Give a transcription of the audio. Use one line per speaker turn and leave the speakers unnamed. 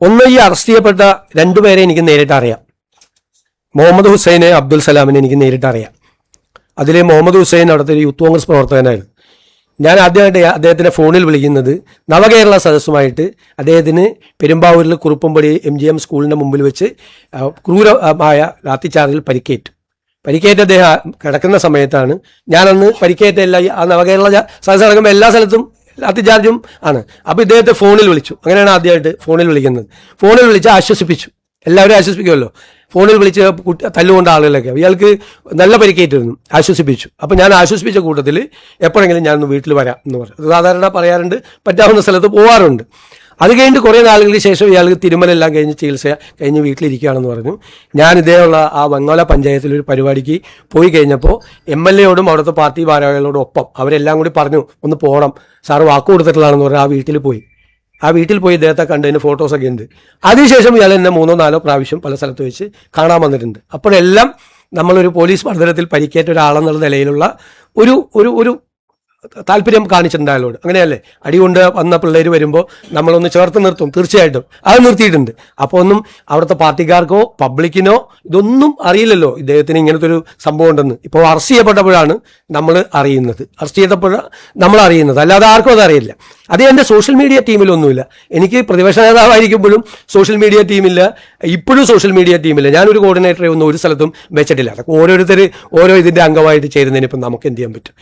ഒന്ന്, ഈ അറസ്റ്റ് ചെയ്യപ്പെട്ട രണ്ടുപേരെ എനിക്ക് നേരിട്ട് അറിയാം. മുഹമ്മദ് ഹുസൈനെ, അബ്ദുൽ സലാമിനെ എനിക്ക് നേരിട്ട് അറിയാം. അതിൽ മുഹമ്മദ് ഹുസൈൻ അവിടുത്തെ ഒരു യൂത്ത് കോൺഗ്രസ് പ്രവർത്തകനായിരുന്നു. ഞാൻ ആദ്യമായിട്ട് അദ്ദേഹത്തിനെ ഫോണിൽ വിളിക്കുന്നത് നവകേരള സദസ്സുമായിട്ട് അദ്ദേഹത്തിന് പെരുമ്പാവൂരിൽ കുറുപ്പമ്പടി MGM സ്കൂളിൻ്റെ മുമ്പിൽ വെച്ച് ക്രൂരമായ ലാത്തിച്ചാർജിൽ പരിക്കേറ്റ് അദ്ദേഹം കിടക്കുന്ന സമയത്താണ്. ഞാനന്ന് പരിക്കേറ്റ ആ നവകേരള സദസ്സ് നടക്കുമ്പോൾ എല്ലാ സ്ഥലത്തും ലാത്തിച്ചാർജും ആണ്. അപ്പോൾ ഇദ്ദേഹത്തെ ഫോണിൽ വിളിച്ചു. അങ്ങനെയാണ് ആദ്യമായിട്ട് ഫോണിൽ വിളിക്കുന്നത്. ഫോണിൽ വിളിച്ച് ആശ്വസിപ്പിച്ചു. എല്ലാവരും ആശ്വസിപ്പിക്കുമല്ലോ. ഫോണിൽ വിളിച്ച് തല്ലുകൊണ്ട ആളുകളൊക്കെ ഇയാൾക്ക് നല്ല പരിക്കേറ്റിരുന്നു. ആശ്വസിപ്പിച്ചു. അപ്പം ഞാൻ ആശ്വസിപ്പിച്ച കൂട്ടത്തിൽ എപ്പോഴെങ്കിലും ഞാനൊന്ന് വീട്ടിൽ വരാം എന്ന് പറഞ്ഞു. സാധാരണ പറയാറുണ്ട്, പറ്റാവുന്ന സ്ഥലത്ത് പോകാറുണ്ട്. അത് കഴിഞ്ഞിട്ട് കുറേ നാളുകൾക്ക് ശേഷം ഇയാൾക്ക് തിരുമലെല്ലാം കഴിഞ്ഞ് ചികിത്സ കഴിഞ്ഞ് വീട്ടിലിരിക്കുകയാണെന്ന് പറഞ്ഞു. ഞാൻ ഇതേയുള്ള ആ വെങ്ങോല പഞ്ചായത്തിലൊരു പരിപാടിക്ക് പോയി കഴിഞ്ഞപ്പോൾ MLA-യോടും അവിടുത്തെ പാർട്ടി ഭാരവാഹികളോടും ഒപ്പം അവരെല്ലാം കൂടി പറഞ്ഞു ഒന്ന് പോകണം, സാറ് വാക്ക് കൊടുത്തിട്ടുള്ളതാണെന്ന് പറഞ്ഞാൽ ആ വീട്ടിൽ പോയി ഇദ്ദേഹത്തെ കണ്ടതിന് ഫോട്ടോസൊക്കെ ഉണ്ട്. അതിനുശേഷം ഇയാൾ എന്നെ 3-4 പ്രാവശ്യം പല സ്ഥലത്ത് വെച്ച് കാണാൻ വന്നിട്ടുണ്ട്. അപ്പോഴെല്ലാം നമ്മളൊരു പോലീസ് മർദ്ദനത്തിൽ പരിക്കേറ്റ ഒരാളെന്നുള്ള നിലയിലുള്ള ഒരു താല്പര്യം കാണിച്ചിട്ടുണ്ട് അയാളോട്. അങ്ങനെയല്ലേ, അടികൊണ്ട് വന്ന പിള്ളേർ വരുമ്പോൾ നമ്മളൊന്ന് ചേർത്ത് നിർത്തും, തീർച്ചയായിട്ടും അത് നിർത്തിയിട്ടുണ്ട്. അപ്പോൾ ഒന്നും അവിടുത്തെ പാർട്ടിക്കാർക്കോ പബ്ലിക്കിനോ ഇതൊന്നും അറിയില്ലല്ലോ ഇദ്ദേഹത്തിന് ഇങ്ങനത്തെ ഒരു സംഭവം ഉണ്ടെന്ന്. ഇപ്പോൾ അറസ്റ്റ് ചെയ്യപ്പെട്ടപ്പോഴാണ് നമ്മൾ അറിയുന്നത്. അല്ലാതെ ആർക്കും അതറിയില്ല. അത് എൻ്റെ സോഷ്യൽ മീഡിയ ടീമിലൊന്നുമില്ല. എനിക്ക് പ്രതിപക്ഷ നേതാവായിരിക്കുമ്പോഴും സോഷ്യൽ മീഡിയ ടീമില്ല, ഇപ്പോഴും സോഷ്യൽ മീഡിയ ടീമില്ല. ഞാനൊരു കോർഡിനേറ്ററെ ഒന്നും ഒരു സ്ഥലത്തും വെച്ചിട്ടില്ല. അതൊക്കെ ഓരോരുത്തർ ഓരോ ഇതിൻ്റെ അംഗമായിട്ട് ചേരുന്നതിന് ഇപ്പം നമുക്ക് എന്ത് ചെയ്യാൻ പറ്റും?